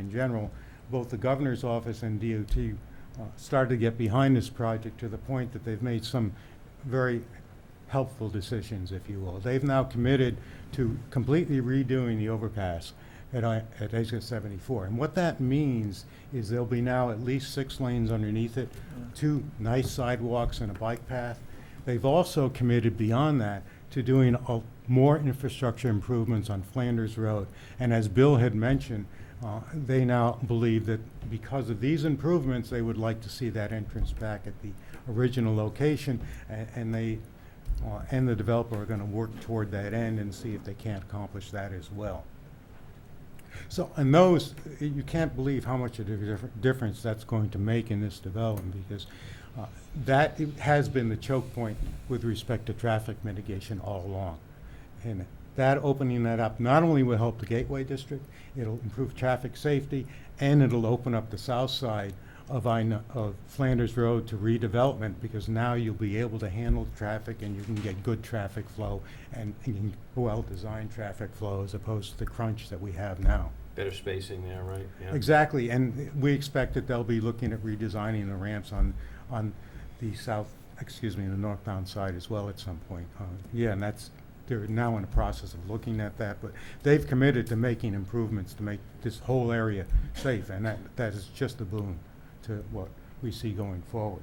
in general, both the governor's office and DOT started to get behind this project to the point that they've made some very helpful decisions, if you will. They've now committed to completely redoing the overpass at exit 74. And what that means is there'll be now at least 6 lanes underneath it, 2 nice sidewalks and a bike path. They've also committed beyond that to doing more infrastructure improvements on Flanders Road. And as Bill had mentioned, they now believe that because of these improvements, they would like to see that entrance back at the original location, and they and the developer are going to work toward that end and see if they can't accomplish that as well. So, and those, you can't believe how much of a difference that's going to make in this development, because that has been the choke point with respect to traffic mitigation all along. And that opening that up not only will help the Gateway District, it'll improve traffic safety, and it'll open up the south side of Flanders Road to redevelopment, because now you'll be able to handle traffic and you can get good traffic flow and well-designed traffic flow as opposed to the crunch that we have now. Better spacing there, right? Yeah. Exactly, and we expect that they'll be looking at redesigning the ramps on the northbound side as well at some point. Yeah, and they're now in the process of looking at that, but they've committed to making improvements to make this whole area safe, and that is just a boon to what we see going forward.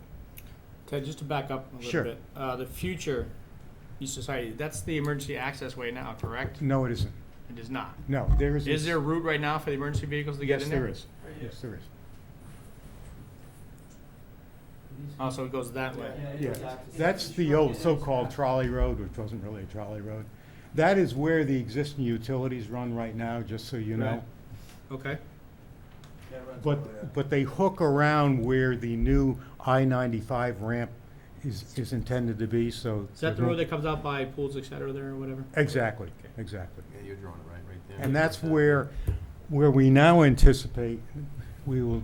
Ted, just to back up a little Sure. bit, the future East Society, that's the emergency access way now, correct? No, it isn't. It is not. No, there is. Is there a route right now for the emergency vehicles to get Yes, in there? there is. Yes, there is. Oh, so it goes that way. Yeah, that's the old so-called trolley road, which wasn't really a trolley road. That is where the existing utilities run right now, just so you know. Right. Okay. But they hook around where the new I-95 ramp is intended to be, so. Is that the road that comes out by pools, et cetera, there or whatever? Exactly, exactly. Yeah, you're drawing it right there. And that's where we now anticipate,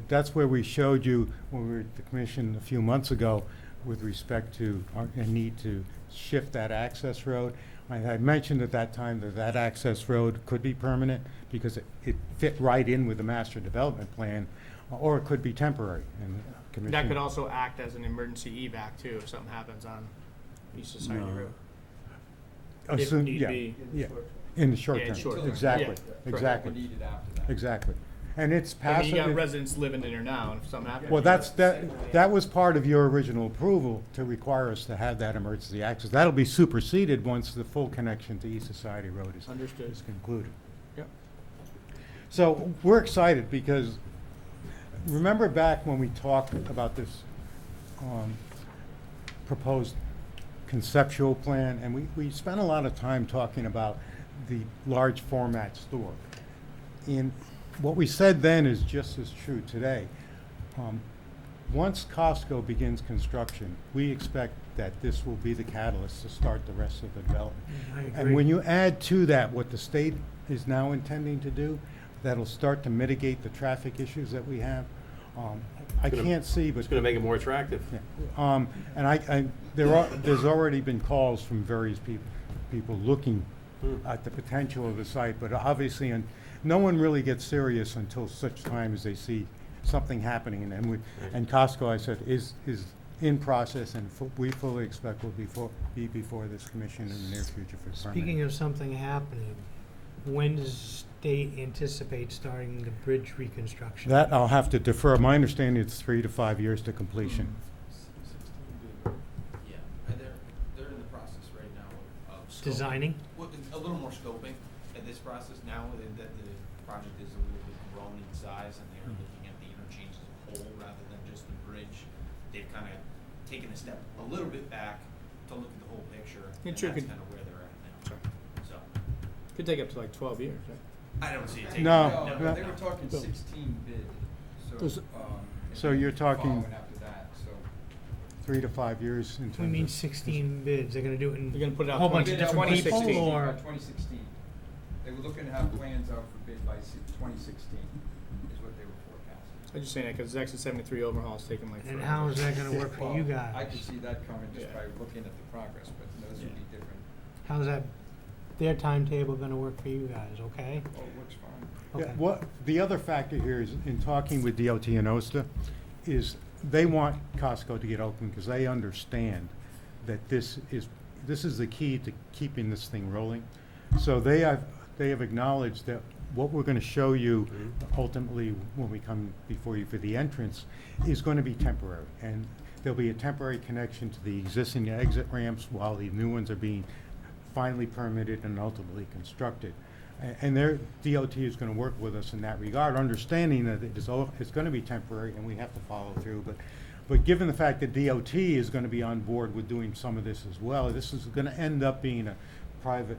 that's where we showed you when we were at the commission a few months ago with respect to our need to shift that access road. I mentioned at that time that access road could be permanent because it fit right in with the master development plan, or it could be temporary. And the commission, That could also act as an emergency evac too, if something happens on East Society No. Road. If assume, need yeah, be. yeah, in the short Yeah, in term. short term. Exactly, Yeah. exactly, Needed after that. exactly. And it's I mean, passive. you got residents living in there now, and if something happens. Well, that was part of your original approval to require us to have that emergency access. That'll be superseded once the full connection to East Society Road is Understood. concluded. Yep. So we're excited because remember back when we talked about this proposed conceptual plan, and we spent a lot of time talking about the large format store. In what we said then is just as true today. Once Costco begins construction, we expect that this will be the catalyst to start the rest of the development. And when you add to that what the state is now intending to do, that'll start to mitigate the traffic issues that we have. I gonna- can't see, but It's going to make it more attractive. yeah. And there's already been calls from various people looking at the potential of the site, but obviously, and no one really gets serious until such time as they see something happening. And Costco, I said, is in process, and we fully expect will be before this commission in the near future for permitting. Speaking of something happening, when does the state anticipate starting the bridge reconstruction? That I'll have to defer. My understanding it's 3 to 5 years to completion. Yeah, and they're in the process right now of scoping. Designing? Well, a little more scoping in this process now that the project is a little bit grown in size and they're looking at the interchange as a whole rather than just the bridge. They've kind of taken a step a little bit back to look at the whole picture, and It sure that's could- kind of where they're at now. So Could take up to like 12 years, right? I don't see it taking. No, no, no. They were talking 16 bid, Does- so. so you're talking- Following after that, so. 3 to 5 years in terms We mean of- 16 bids, they're gonna do it in They're gonna put it a out whole bunch of 20 different people, 2016. or? 2016. They were looking to have plans out for bid by 2016, is what they were forecasting. I'm just saying that because Exit 73 overhaul is taking like. And forever. how is that gonna work for you Well, I guys? could see that coming just Yeah. by looking at the progress, but those would be different. How's that their timetable gonna work for you guys, okay? Oh, it looks fine. Okay. Yeah, what, the other factor here is, in talking with DOT and OSTA, is they want Costco to get open because they understand that this is the key to keeping this thing rolling. So they have acknowledged that what we're gonna show you ultimately when we come before you for the entrance is gonna be temporary. And there'll be a temporary connection to the existing exit ramps while the new ones are being finally permitted and ultimately constructed. And their DOT is gonna work with us in that regard, understanding that it's gonna be temporary and we have to follow through. But given the fact that DOT is gonna be on board with doing some of this as well, this is gonna end up being a private,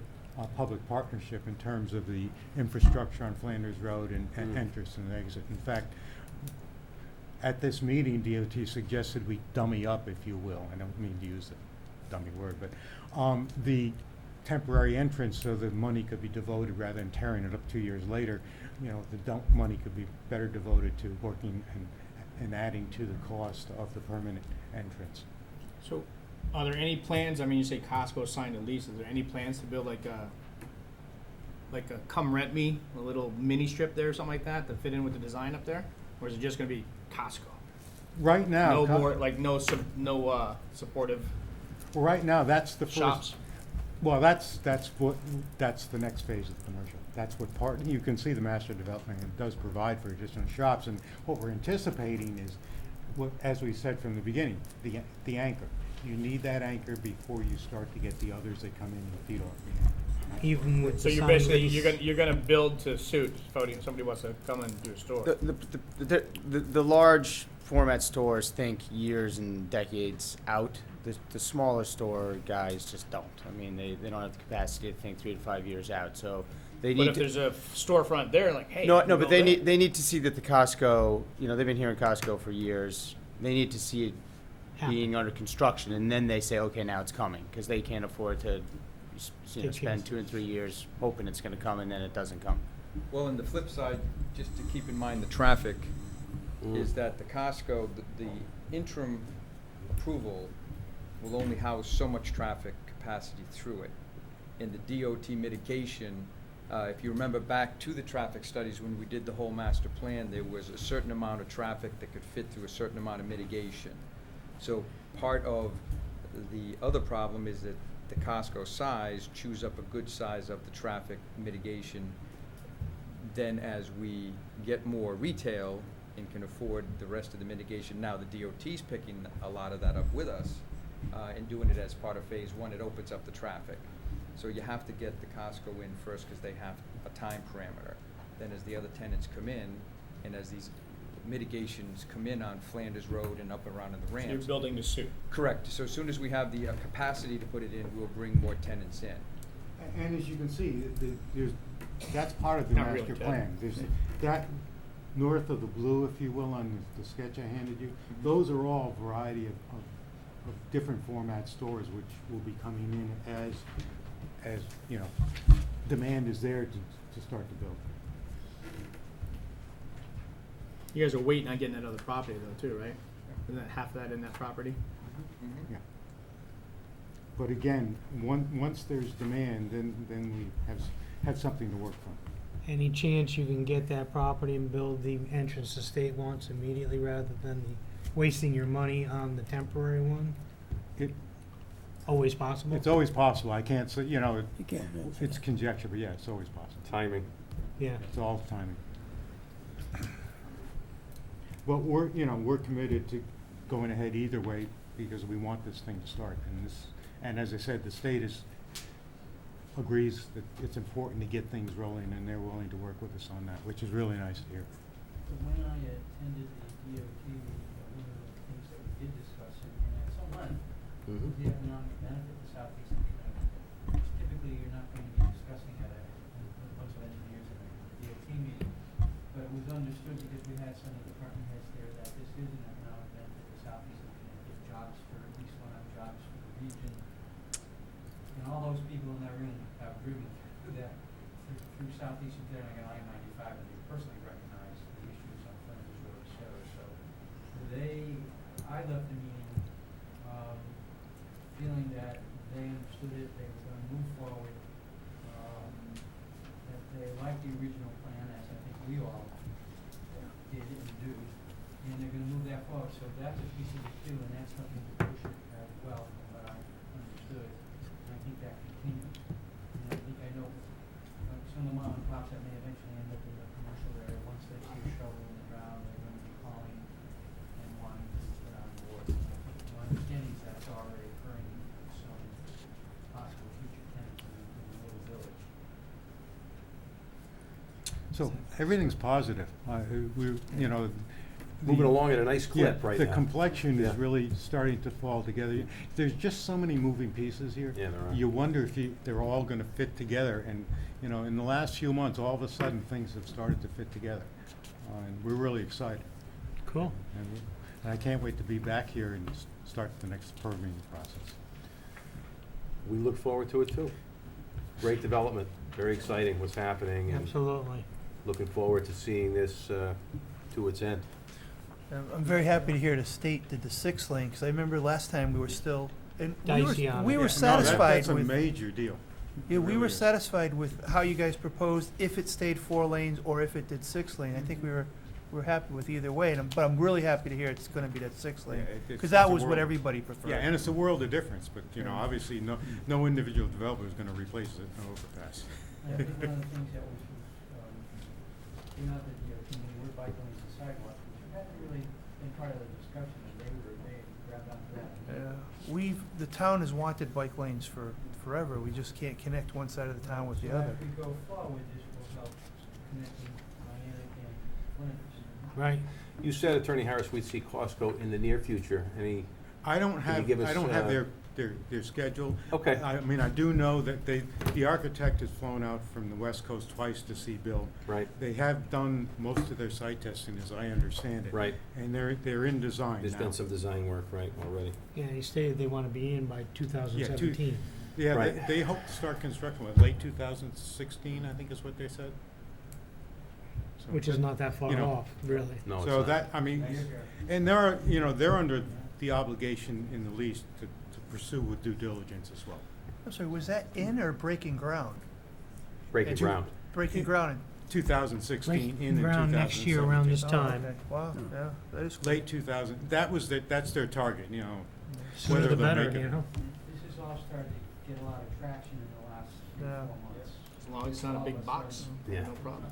public partnership in terms of the infrastructure on Flanders Road and entrance and exit. In fact, at this meeting, DOT suggested we dummy up, if you will. I don't mean to use the dummy word, but the temporary entrance so the money could be devoted rather than tearing it up 2 years later. You know, the money could be better devoted to working and adding to the cost of the permanent entrance. So, are there any plans, I mean, you say Costco signed a lease, is there any plans to build like a come rent me, a little mini strip there or something like that to fit in with the design up there? Or is it just gonna be Costco? Right now, No more, like, no supportive right now, that's the first. shops? Well, that's the next phase of the commercial. That's what you can see the master development does provide for additional shops. And what we're anticipating is, as we said from the beginning, the anchor. You need that anchor before you start to get the others that come in and feed off the anchor. Even with So the you're signed basically, lease? you're gonna build to suit, if somebody wants to come and do a store. The large format stores think years and decades out. The smaller store guys just don't. I mean, they don't have the capacity to think 3 to 5 years out. So they But need if to. there's a storefront there, like, hey. No, you no, go but they there. need to see that the Costco. You know, they've been hearing Costco for years. They need to see it Happen. being under construction, and then they say, okay, now it's coming, because they can't afford to, Take spend chances. 2 and 3 years hoping it's going to come, and then it doesn't come. Well, on the flip side, just to keep in mind the traffic, is that the Costco, the interim approval will only house so much traffic capacity through it. In the DOT mitigation, if you remember back to the traffic studies when we did the whole master plan, there was a certain amount of traffic that could fit through a certain amount of mitigation. So part of the other problem is that the Costco size chews up a good size of the traffic mitigation. Then as we get more retail and can afford the rest of the mitigation, now the DOT's picking a lot of that up with us and doing it as part of phase one, it opens up the traffic. So you have to get the Costco in first because they have a time parameter. Then as the other tenants come in and as these mitigations come in on Flanders Road and up around in the So ramps. you're building to suit. Correct. So as soon as we have the capacity to put it in, we'll bring more tenants in. And as you can see, that's part of the Not really, master Ted. plan. There's that north of the blue, if you will, on the sketch I handed you. Those are all a variety of different format stores which will be coming in as you know, demand is there to start to build. You guys are waiting on getting that other property though, too, right? Isn't that half of that in that property? Mhm. Yeah. But again, once there's demand, then we have something to work from. Any chance you can get that property and build the entrance the state wants immediately rather than wasting your money on the temporary one? Always possible? It's always possible. I can't say, you know, You can't. it's conjecture, but yeah, it's always possible. Timing. Yeah. It's all timing. But we're committed to going ahead either way because we want this thing to start. And as I said, the state agrees that it's important to get things rolling and they're willing to work with us on that, which is really nice to hear. When I attended the DOT meeting, one of the things that we did discuss, and at some length, was the economic benefit to southeastern Connecticut. Typically, you're not going to be discussing at a bunch of engineers at a DOT meeting, but it was understood because we had some of the department heads there that this is an economic benefit to southeastern Connecticut, jobs for, at least one of jobs for the region. And all those people in that room have driven through that, through southeastern Connecticut on I-95, and they personally recognize the issues on Flanders Road, et cetera. So I left the meeting, feeling that they understood it, they were gonna move forward, and they're gonna move that forward, so that's a piece of it too, and that's something to push it, well, from what I understood, and I think that continues. And I think I know, some of the mom and pops that may eventually end up in the commercial area, once they see a shovel in the ground, they're gonna be calling and wanting to put on board. And I think my understanding is that's already occurring with some possible future tenants in the little village. So everything's positive. You know. Moving along at a nice Yeah, clip right the now. complexion Yeah. is really starting to fall together. There's just so many moving pieces here. Yeah, there are. You wonder if they're all gonna fit together, and, you know, in the last few months, all of a sudden, things have started to fit together. And we're really excited. Cool. And I can't wait to be back here and start the next permitting process. We look forward to it too. Great development, very exciting what's happening, and Absolutely. looking forward to seeing this to its end. I'm very happy to hear the state did the 6 lane, because I remember last time we were still, and we Dicey on we it. were Yeah. satisfied That's a with, major deal. yeah, we really were is. satisfied with how you guys proposed, if it stayed 4 lanes or if it did 6 lane. I think we were happy with either way, but I'm really happy to hear it's gonna be that 6 lane, Yeah, because it's that a was what world- everybody preferred. Yeah, and it's a world of difference, but, you know, Yeah. obviously, no individual developer is gonna replace it, no overpass. And I think one of the things that was, came out of the DOT, meeting, were bike lanes and sidewalks, which hadn't really been part of the discussion, and they grabbed onto that. The town has wanted bike lanes for forever, we just can't connect one side of the town with the So other. as we go forward, this will help connecting Niantic and Flint. Right. You said, Attorney Harris, we'd see Costco in the near future. Any, I don't Can you have, give I us, don't have their schedule. Okay. I mean, I do know that the architect has flown out from the West Coast twice to see Bill. right, They have done most of their site testing, as I understand it. right. And they're in design There's now. been some design work, right, already. Yeah, he stated they want to be in by 2017. Yeah, Right. they hope to start construction, late 2016, I think is what they said. So Which is that- not that far you know, off, really. No, it's So not. that, I mean, and they're under the obligation in the lease to pursue with due diligence as well. I'm sorry, was that in or breaking ground? Breaking and ground. Breaking ground 2016, in Around next year, around this 2017. time. okay. Wow, yeah, that is cool. Late 2000, that's their target, you know. Sooner whether the they'll better, make it. you know? This has all started to get a lot of traction in the last 3 Yeah. 4 months. As long as it's not a big box, Yeah. no problem.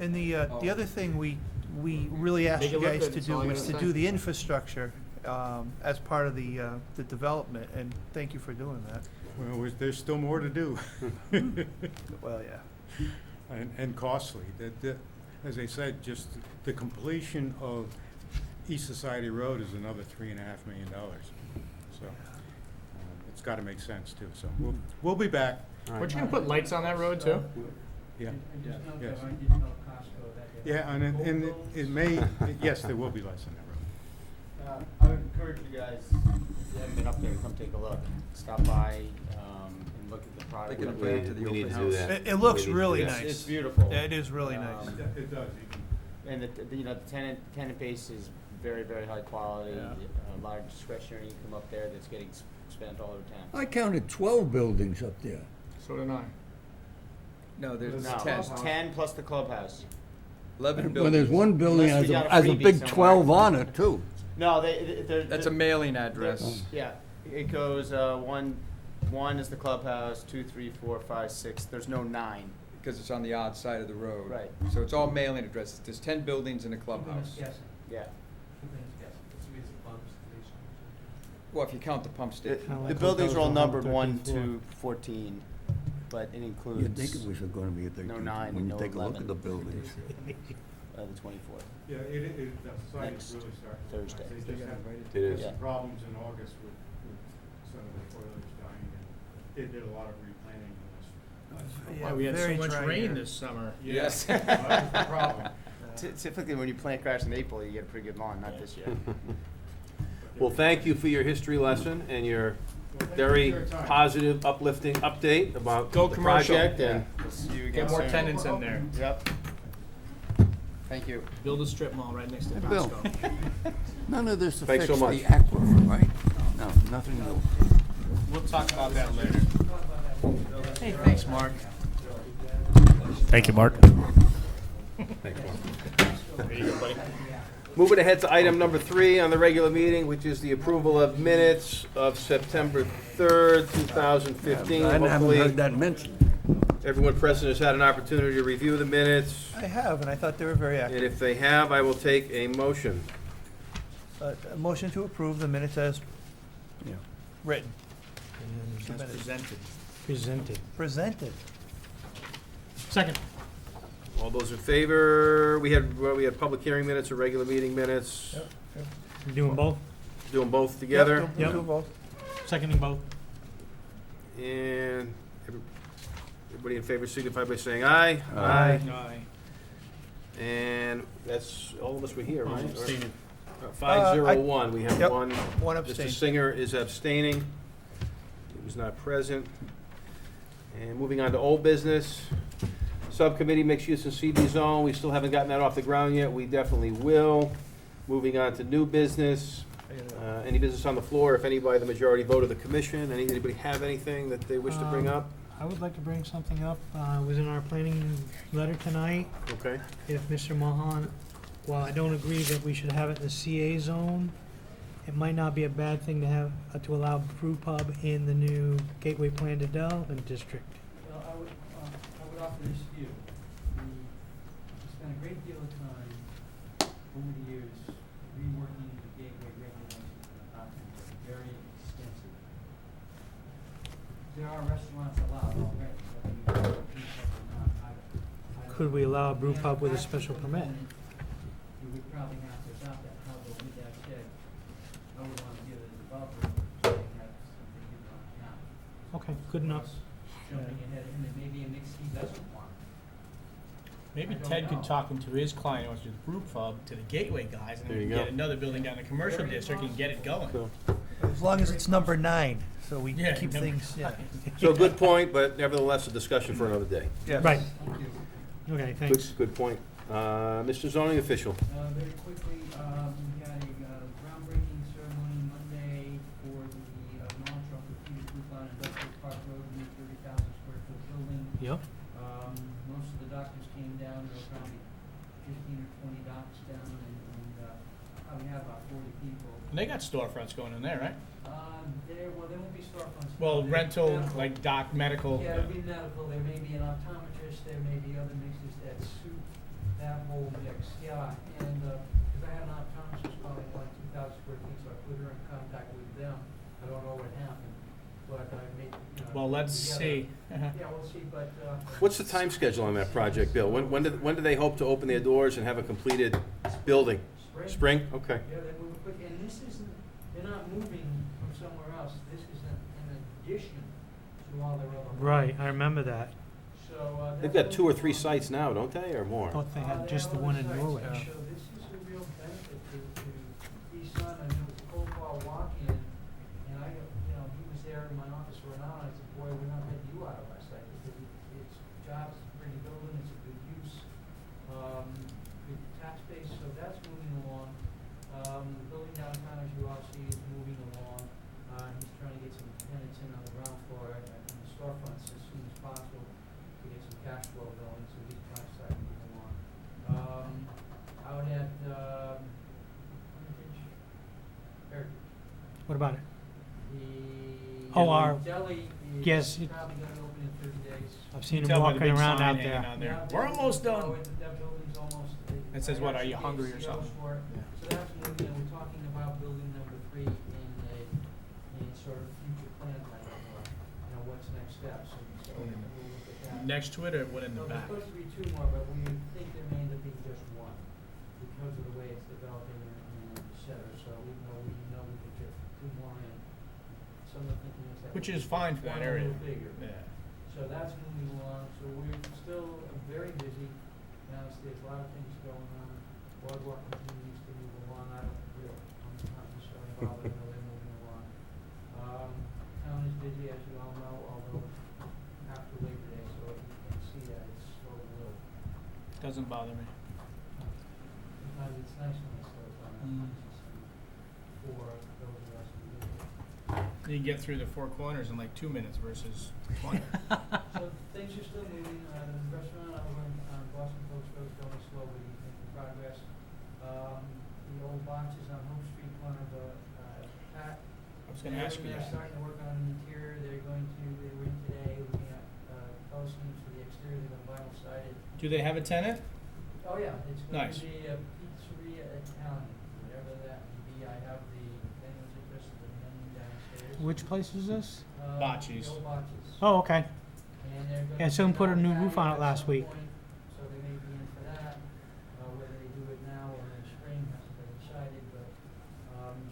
And the other thing we really asked Make it you look guys good, to that's do all I was gotta to say. do the infrastructure as part of the development, and thank you for doing that. Well, there's still more to do. Well, yeah. And costly. As I said, just the completion of East Society Road is another $3.5 million. So it's got to make sense too. So we'll be back. All right. Weren't you gonna put lights on that road too? Yeah. I just know Yes. that I did tell Costco that. they Yeah, have and gold it roads. may, yes, there will be lights on that road. I would encourage you guys, if you haven't been up there, to come take a look. Stop by, and look at the product. They can up bring there. it to the We need open to do house. that. It looks We need to really do that. nice. It's beautiful. Yeah, it is really nice. It does. And the tenant base is very, very high quality. Yeah. A lot of discretionary income up there that's getting spent all over town. I counted 12 buildings up there. So did I. No, there's No, 10. 10 plus the clubhouse. 11 Well, buildings. there's one building Unless has we a, got a has a freebie big somewhere. 12 on it, too. No, That's a mailing address. Yeah, it goes, one is the clubhouse, 2, 3, 4, 5, 6, there's no 9. Because it's on the odd side of the road. Right. So it's all mailing addresses. There's 10 buildings and a Keeping us clubhouse. guessing, Yeah. keeping us guessing. Well, if you count the pump The, station. Kinda the like buildings are all hotels numbered on 1 13th floor. to 14, but it You'd includes think it was gonna be a 13, No 9, when you no take a look 11. at the buildings. the 24th. Yeah, the site Next is really starting. to Thursday. rise. They just had It is. some problems in August with some of the toilets dying, and they did a lot of replanning in Yeah, Why, we had so very much dry rain year. this summer. this. Yes. Well, that was the problem. Typically, when you plant grass in April, you get a pretty good lawn, not this year. Well, thank you for your history lesson and your very positive, uplifting update about Go the commercial. project. And We'll see you again Get more soon. tenants in there. Yep. Thank you. Build a strip mall right next to Hey, Bill. Costco. None of this Thanks affects so the much. aquifer, right? No, nothing new. We'll talk about that later. Hey, thanks, Mark. Thank you, Mark. Thanks, Mark. There you go, buddy. Moving ahead to item number 3 on the regular meeting, which is the approval of minutes of September 3rd, 2015. I haven't Hopefully, heard that mentioned. everyone present has had an opportunity to review the minutes. I have, and I thought they were very And accurate. if they have, I will take a motion. A motion to approve the minutes as Yeah. written, As presented. Presented. presented. Second. All those in favor? We had public hearing minutes or regular meeting minutes. You doing both? Do them both together. Yep, Yep. do both. Seconding both. And everybody in favor signify by saying aye. Aye. Aye. And that's, all of us were here, right? Abstaining. 501, we have Yep. one. One Mr. abstain. Singer is abstaining. He was not present. And moving on to old business. Subcommittee mixed use and CD zone, we still haven't gotten that off the ground yet, we definitely will. Moving on to new business. Any business on the floor, if anybody, the majority vote of the commission, anybody have anything that they wish to bring up? I would like to bring something up. It was in our planning letter tonight. Okay. If Mr. Mahan, while I don't agree that we should have it in the CA zone, it might not be a bad thing to have, to allow brew pub in the new Gateway Plan Development District. Well, I would offer this view. We spent a great deal of time over the years reworking the gateway regulations in the document, very extensive. There are restaurants allowed already, whether you do or not, I don't. Could we allow a brew Yeah, pub with a that's special the permit? component You would probably have to adopt that, however, with that said, I would want to give the developer something that's something you want now. Okay, good enough. Jumping ahead, and then maybe a mixed he doesn't want. Maybe I don't Ted could know. talk into his client, who wants to do the brew pub, to the Gateway guys, and There then we you can go. get another building down in the commercial district and get it going. So- As long as it's number 9, so we Yeah, keep number things, yeah. So good point, but nevertheless, a discussion for another day. Yes. Right, Thank you. okay, Good, thanks. good point. Mr. Zoning Official. Very quickly, we had a groundbreaking ceremony Monday for the non-truck repeated group on Industrial Park Road, new 30,000 square foot building. Yep. Most of the doctors came down, there were probably 15 or 20 docs down, and probably had about 40 people. And they got storefronts going in there, right? There won't be storefronts. Well, There- rental, medical. like doc, medical. Yeah, it'll be medical, there may be an optometrist, there may be other mixes that suit that whole mix, yeah, and, cause I had an optometrist calling like 2,000 square feet, so I put her in contact with them, I don't know what happened, but I made, you know. Well, let's together. see. Yeah, we'll see, but, What's the time schedule on that project, Bill? When do they hope to open their doors and have a completed building? Spring? Okay. Yeah, they're moving quick, and this isn't, they're not moving from somewhere else, this is an addition to all their other. Right, I remember that. So, They've got 2 or 3 sites now, don't they, or more? Thought they had They just the have one other in sites, Norwich. So this is a real benefit to East Sun. I mean, it was a cold call walk-in, and he was there in my office for an hour, and I said, boy, we're not letting you out of our site, because it's jobs, it's a pretty building, it's a good use, good tax base, so that's moving along. The building downtown, as you all see, is moving along. He's trying to get some tenants in on the ground floor and the storefronts as soon as possible to get some cash flow going, so he's trying to start moving along. Out at, Hermitage, What about it? the. Oh, our- Deli yes, is it- probably gonna open in 30 days. I've seen Tell them by the walking big around sign out hanging there. on there. Yeah, We're almost done. That building's almost. It says what, are you hungry or I actually gave something? COs for it. Yeah. So that's moving, and we're talking about building number 3 in sort of future plan planning, or, what's next steps, and so we'll look at that. Next to it or one in the No, back? there's supposed to be 2 more, but we think there may end up being just 1, because of the way it's developing and et cetera, so even though we know we could get 2 more in, some of the thinking is that. Which is fine for that one a area. little bigger. Yeah. So that's moving along, so we're still very busy, there's a lot of things going on, boardwalk continues to move along, I'm not necessarily involved, I know they're moving along. Town is busy, as you all know, although after Labor Day, so you can see that it's slow a little. Doesn't bother me. Sometimes it's nice when it slows down, for those of us who live here. You can get through the 4 corners in like 2 minutes versus 20. So things are still moving, the restaurant over on Boston Post Road's going slow, but he's making progress. The old boxes on Home Street, corner of Pat. I was gonna ask you They're that. starting to work on an interior, they were in today, looking at, post beams for the exterior, they're gonna vinyl sided. Do they have a tenant? Oh, yeah, it's going Nice. to be a pizzeria Italian, whatever that may be. I have the, if anyone's interested, the menu downstairs. Which place is this? Bocce's. The old Bocce's. Oh, okay. And they're gonna. Yeah, someone put a new put roof on it at last some week. point, So they may be in for that, whether they do it now or in spring, hasn't been decided, but,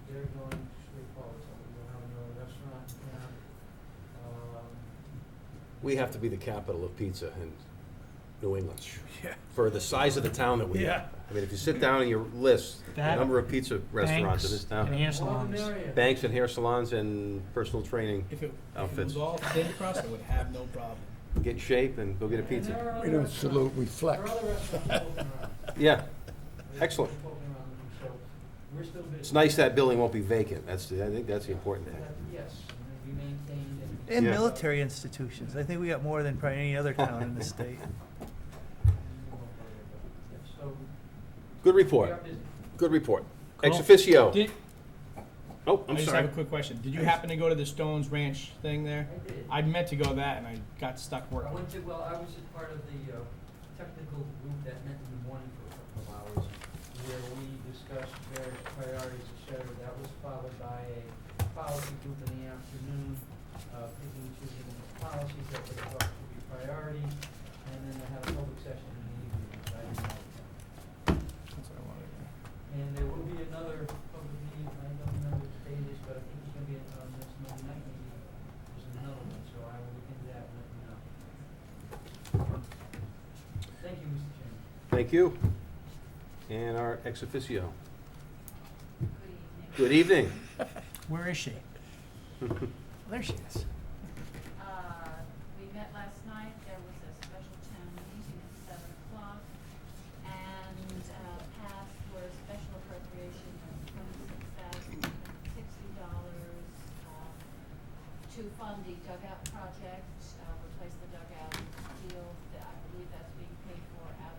they're going straight forward, so we'll have another restaurant in town. We have to be the capital of pizza in New England. For the size of the town that we Yeah. have. I mean, if you sit down and you list the That, number of pizza restaurants in Banks this and town, hair More the salons. merrier. banks and hair salons and personal training, If it Outfits. was all thin crust, I would have no problem. get in shape and go get a And there pizza. are We other don't restaurants- salute, we There flex. are other restaurants poking around. Yeah, There's excellent. people poking around them, so we're still busy. It's nice that building won't be vacant. I think that's the important thing. Yes, and be maintained and. And Yeah. military institutions, I think we got more than probably any other town in the state. So, Good we report, are busy. good report. Cool. Ex officio. Did, Oh, I I'm just sorry. have a quick question. Did you happen to go to the Stones Ranch thing there? I did. I meant to go that and I got stuck I working. went to, well, I was a part of the, technical group that met in the morning for a couple of hours, where we discussed various priorities, et cetera. That was followed by a policy group in the afternoon, picking and choosing policies that they thought should be priorities, and then they had a public session in the evening, which I didn't know. That's what I wanted to do. And there will be another public meeting, I don't remember what date it is, but I think it's gonna be on next Monday night meeting. There's another one, so I will look into that and let you know. Thank you, Mr. Chairman. Thank you. And our ex officio. Good evening. Where is she? There she is. We met last night, there was a special town meeting at 7:00, and passed for a special appropriation of $26,060 to fund the dugout project, replace the dugout deal, I believe that's being paid for out